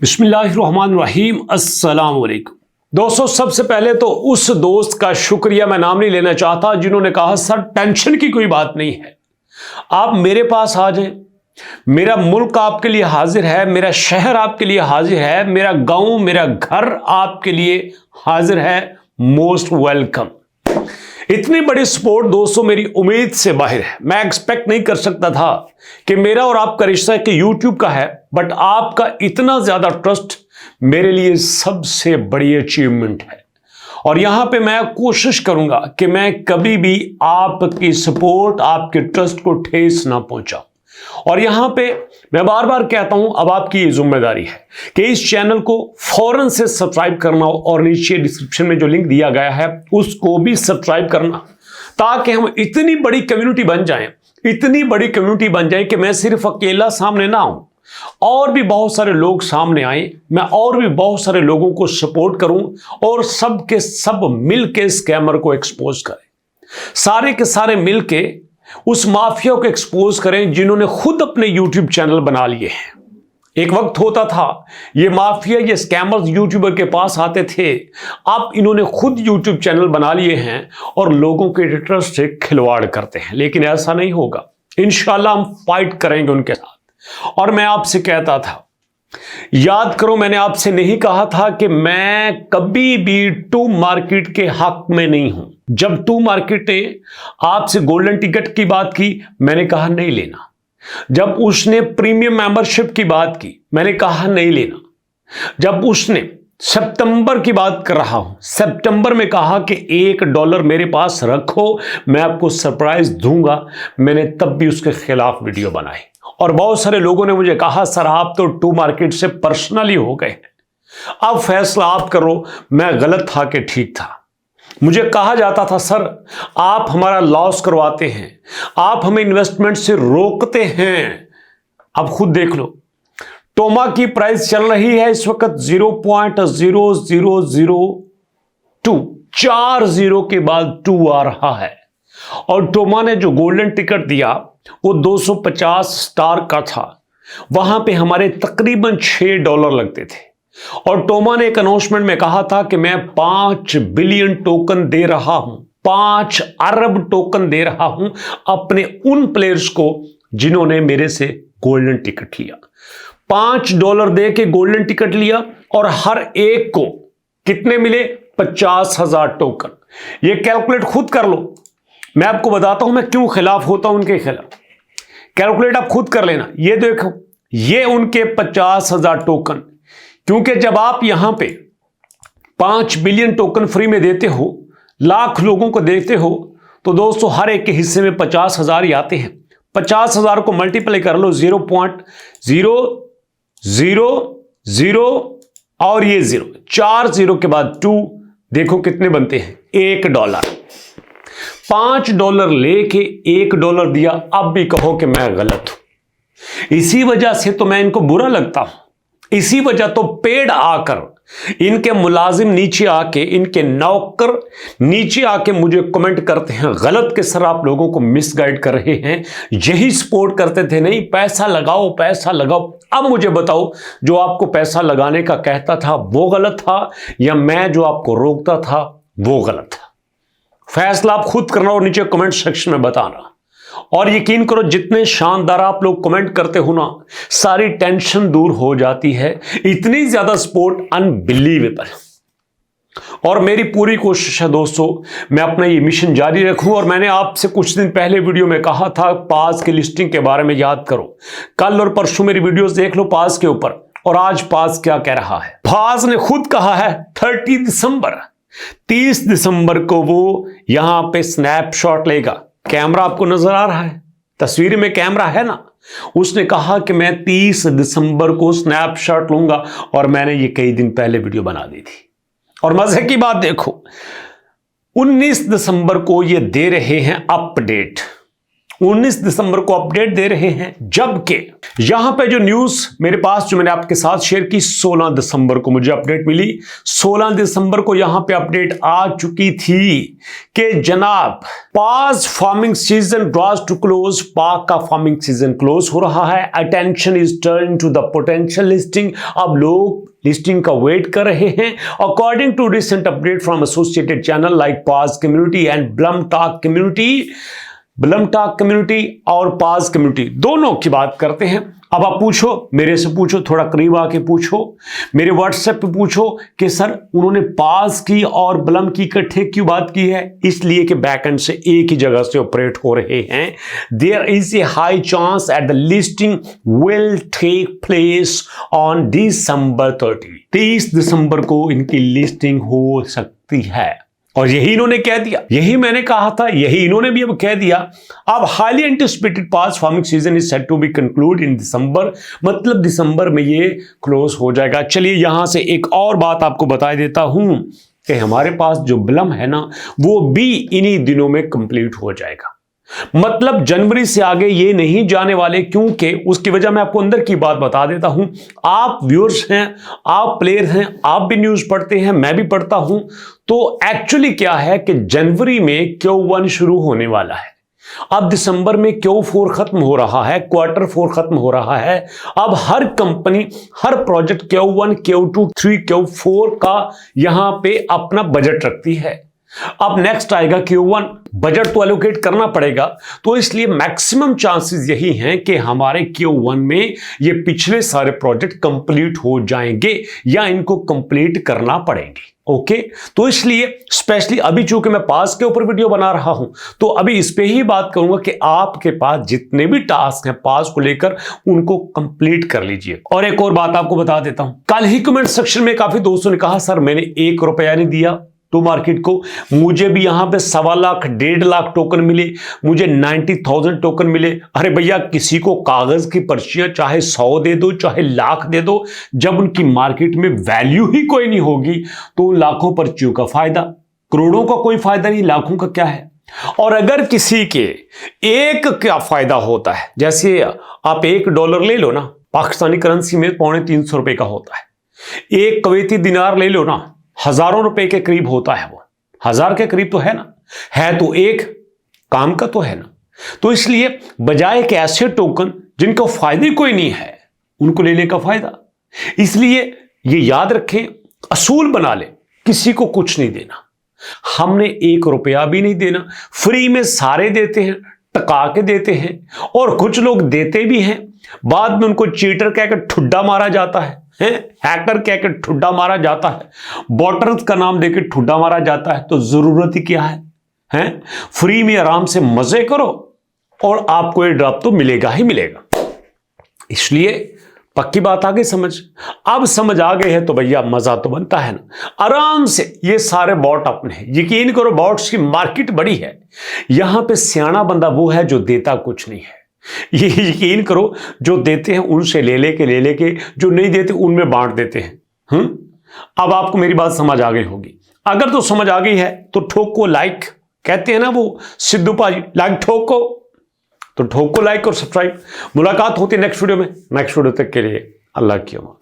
बिस्मिल्लाहिर्रहमानिर्रहीम, अस्सलाम वालेकुम। दोस्तों, सबसे पहले तो उस दोस्त का शुक्रिया मैं नाम नहीं लेना चाहता जिन्होंने कहा सर टेंशन की कोई बात नहीं है, आप मेरे पास आ जाएं, मेरा मुल्क आपके लिए हाजिर है, मेरा शहर आपके लिए हाजिर है, मेरा गांव मेरा घर आपके लिए हाजिर है, मोस्ट वेलकम। इतनी बड़ी सपोर्ट दोस्तों मेरी उम्मीद से बाहर है। मैं एक्सपेक्ट नहीं कर सकता था कि मेरा और आपका रिश्ता कि यूट्यूब का है, बट आपका इतना ज्यादा ट्रस्ट मेरे लिए सबसे बड़ी अचीवमेंट है। और यहां पे मैं कोशिश करूंगा कि मैं कभी भी आपकी सपोर्ट आपके ट्रस्ट को ठेस ना पहुंचाऊं। और यहां पे मैं बार बार कहता हूं, अब आपकी ये जिम्मेदारी है कि इस चैनल को फौरन से सब्सक्राइब करना और नीचे डिस्क्रिप्शन में जो लिंक दिया गया है उसको भी सब्सक्राइब करना, ताकि हम इतनी बड़ी कम्युनिटी बन जाएं कि मैं सिर्फ अकेला सामने ना आऊं, और भी बहुत सारे लोग सामने आए, मैं और भी बहुत सारे लोगों को सपोर्ट करूं और सब के सब मिलके स्कैमर को एक्सपोज करें, सारे के सारे मिलके उस माफिया को एक्सपोज करें जिन्होंने खुद अपने यूट्यूब चैनल बना लिए हैं। एक वक्त होता था ये माफिया ये स्कैमर्स यूट्यूबर के पास आते थे, अब इन्होंने खुद यूट्यूब चैनल बना लिए हैं और लोगों के इंटरेस्ट से खिलवाड़ करते हैं। लेकिन ऐसा नहीं होगा, इंशाल्लाह हम फाइट करेंगे उनके साथ। और मैं आपसे कहता था, याद करो मैंने आपसे नहीं कहा था कि मैं कभी भी टू मार्केट के हक में नहीं हूं। जब टू मार्केट ने आपसे गोल्डन टिकट की बात की, मैंने कहा नहीं लेना। जब उसने प्रीमियम मेंबरशिप की बात की, मैंने कहा नहीं लेना। जब उसने सितंबर की बात कर रहा हूं, सितंबर में कहा कि $1 मेरे पास रखो, मैं आपको सरप्राइज दूंगा, मैंने तब भी उसके खिलाफ वीडियो बनाई। और बहुत सारे लोगों ने मुझे कहा सर आप तो टू मार्केट से पर्सनली हो गए, अब फैसला आप करो। मैं गलत था कि ठीक था? मुझे कहा जाता था सर आप हमारा लॉस करवाते हैं, आप हमें इन्वेस्टमेंट से रोकते हैं। अब खुद देख लो, टोमा की प्राइस चल रही है इस वक्त 0.0002, 4 0 के बाद 2 आ रहा है। और टोमा ने जो गोल्डन टिकट दिया वो 250 स्टार का था, वहां पे हमारे तकरीबन $6 लगते थे। और टोमा ने एक अनाउंसमेंट में कहा था कि मैं 5 बिलियन टोकन दे रहा हूं, 5 अरब टोकन दे रहा हूं अपने उन प्लेयर्स को जिन्होंने मेरे से गोल्डन टिकट लिया। $5 दे के गोल्डन टिकट लिया और हर एक को कितने मिले? 50,000 टोकन। ये कैलकुलेट खुद कर लो, मैं आपको बताता हूं मैं क्यों खिलाफ होता हूं उनके खिलाफ। कैलकुलेट आप खुद कर लेना। ये देखो, ये उनके 50,000 टोकन, क्योंकि जब आप यहां पे 5 बिलियन टोकन फ्री में देते हो, लाख लोगों को देते हो, तो दोस्तों हर एक के हिस्से में 50,000 ही आते हैं। 50,000 को मल्टीप्लाई कर लो, 0.000 और ये 0, 4 0 के बाद 2, देखो कितने बनते हैं? $1। $5 लेके $1 दिया, अब भी कहो कि मैं गलत हूं। इसी वजह से तो मैं इनको बुरा लगता हूं, इसी वजह तो पेड़ आकर इनके मुलाजिम नीचे आके, इनके नौकर नीचे आके मुझे कमेंट करते हैं गलत के सर आप लोगों को मिसगाइड कर रहे हैं, यही सपोर्ट करते थे, नहीं पैसा लगाओ पैसा लगाओ। अब मुझे बताओ, जो आपको पैसा लगाने का कहता था वो गलत था या मैं जो आपको रोकता था वो गलत था? फैसला आप खुद करना और नीचे कमेंट सेक्शन में बताना। और यकीन करो जितने शानदार आप लोग कमेंट करते हो ना, सारी टेंशन दूर हो जाती है। इतनी ज्यादा सपोर्ट अनबिलीवेबल। और मेरी पूरी कोशिश है दोस्तों, मैं अपना ये मिशन जारी रखूं। और मैंने आपसे कुछ दिन पहले वीडियो में कहा था पास की लिस्टिंग के बारे में, याद करो। कल और परसों मेरी वीडियोस देख लो पास के ऊपर। और आज पास क्या कह रहा है? पास ने खुद कहा है 30 दिसंबर को वो यहां पे स्नैपशॉट लेगा। कैमरा आपको नजर आ रहा है, तस्वीर में कैमरा है ना। उसने कहा कि मैं 30 दिसंबर को स्नैपशॉट लूंगा, और मैंने ये कई दिन पहले वीडियो बना दी थी। और मजे की बात देखो, 19 दिसंबर को ये दे रहे हैं अपडेट। 19 दिसंबर को अपडेट दे रहे हैं, जबकि यहां पे जो न्यूज मेरे पास जो मैंने आपके साथ शेयर की 16 दिसंबर को मुझे अपडेट मिली। 16 दिसंबर को यहां पे अपडेट आ चुकी थी कि जनाब Paws farming season draws to close, पाक का फार्मिंग सीजन क्लोज हो रहा है। Attention is turn to the potential listing, अब लोग लिस्टिंग का वेट कर रहे हैं। According to recent update from associated channel like Paws community and Blumtalk community और पास कम्युनिटी दोनों की बात करते हैं। अब आप पूछो, मेरे से पूछो, थोड़ा करीब आके पूछो, मेरे व्हाट्सएप पे पूछो कि सर उन्होंने पास की और ब्लम की इकट्ठे क्यों बात की है? इसलिए कि बैकएंड से एक ही जगह से ऑपरेट हो रहे हैं। There is a high chance at the listing will take place on December 30 दिसंबर को इनकी लिस्टिंग हो सकती है। और यही इन्होंने कह दिया, यही मैंने कहा था, यही इन्होंने भी अब कह दिया। अब highly anticipated Paws farming season is set to be conclude in December, मतलब दिसंबर में ये क्लोज हो जाएगा। चलिए यहां से एक और बात आपको बता देता हूं कि हमारे पास जो ब्लम है ना, वो भी इन्हीं दिनों में कंप्लीट हो जाएगा। मतलब जनवरी से आगे ये नहीं जाने वाले, क्योंकि उसकी वजह मैं आपको अंदर की बात बता देता हूं। आप व्यूअर्स हैं, आप प्लेयर हैं, आप भी न्यूज पढ़ते हैं, मैं भी पढ़ता हूं। तो एक्चुअली क्या है कि जनवरी में Q1 शुरू होने वाला है। अब दिसंबर में Q4 खत्म हो रहा है, Q4 खत्म हो रहा है। अब हर कंपनी, हर प्रोजेक्ट Q1, Q2, 3, Q4 का यहां पे अपना बजट रखती है। अब नेक्स्ट आएगा Q1, बजट तो एलोकेट करना पड़ेगा, तो इसलिए मैक्सिमम चांसेस यही हैं कि हमारे Q1 में ये पिछले सारे प्रोजेक्ट कंप्लीट हो जाएंगे या इनको कंप्लीट करना पड़ेंगे। ओके, तो इसलिए स्पेशली अभी चूंकि मैं पास के ऊपर वीडियो बना रहा हूं, तो अभी इस पे ही बात करूंगा कि आपके पास जितने भी टास्क हैं पास को लेकर, उनको कंप्लीट कर लीजिए। और एक और बात आपको बता देता हूं, कल ही कमेंट सेक्शन में काफी दोस्तों ने कहा सर मैंने 1 रुपया नहीं दिया टू मार्केट को, मुझे भी यहां पे 1.25 लाख 1.5 लाख टोकन मिले, मुझे 90,000 टोकन मिले। अरे भैया, किसी को कागज की पर्चियां चाहे 100 दे दो चाहे लाख दे दो, जब उनकी मार्केट में वैल्यू ही कोई नहीं होगी तो लाखों पर्चियों का फायदा, करोड़ों का कोई फायदा नहीं, लाखों का क्या है। और अगर किसी के एक क्या फायदा होता है, जैसे आप $1 ले लो ना, पाकिस्तानी करेंसी में 350 रुपए का होता है। एक कुवैती दिनार ले लो ना, हजारों रुपए के करीब होता है, वो 1000 के करीब तो है ना, है तो एक काम का तो है ना। तो इसलिए बजाय के ऐसे टोकन जिनको फायदे कोई नहीं है, उनको लेने का फायदा। इसलिए ये याद रखें, असूल बना ले, किसी को कुछ नहीं देना। हमने 1 रुपया भी नहीं देना, फ्री में सारे देते हैं, टका के देते हैं। और कुछ लोग देते भी हैं, बाद में उनको चीटर कहकर ठुड्डा मारा जाता है, हैकर कहकर ठुड्डा मारा जाता है, बॉटर्स का नाम देकर ठुड्डा मारा जाता है। तो जरूरत ही क्या है? फ्री में आराम से मजे करो और आपको ये ड्रॉप तो मिलेगा ही मिलेगा। इसलिए पक्की बात आ गई समझ? अब समझ आ गए है तो भैया मजा तो बनता है ना। आराम से ये सारे बॉट अपने हैं, यकीन करो बॉट्स की मार्केट बड़ी है। यहां पे सियाना बंदा वो है जो देता कुछ नहीं है। ये यकीन करो, जो देते हैं उनसे ले लेके, जो नहीं देते उनमें बांट देते हैं। अब आपको मेरी बात समझ आ गई होगी। अगर तो समझ आ गई है तो ठोको लाइक, कहते हैं ना वो सिद्धू पाजी, लाइक ठोको, तो ठोको लाइक और सब्सक्राइब। मुलाकात होती है नेक्स्ट वीडियो में। नेक्स्ट वीडियो तक के लिए अल्लाह की अमान।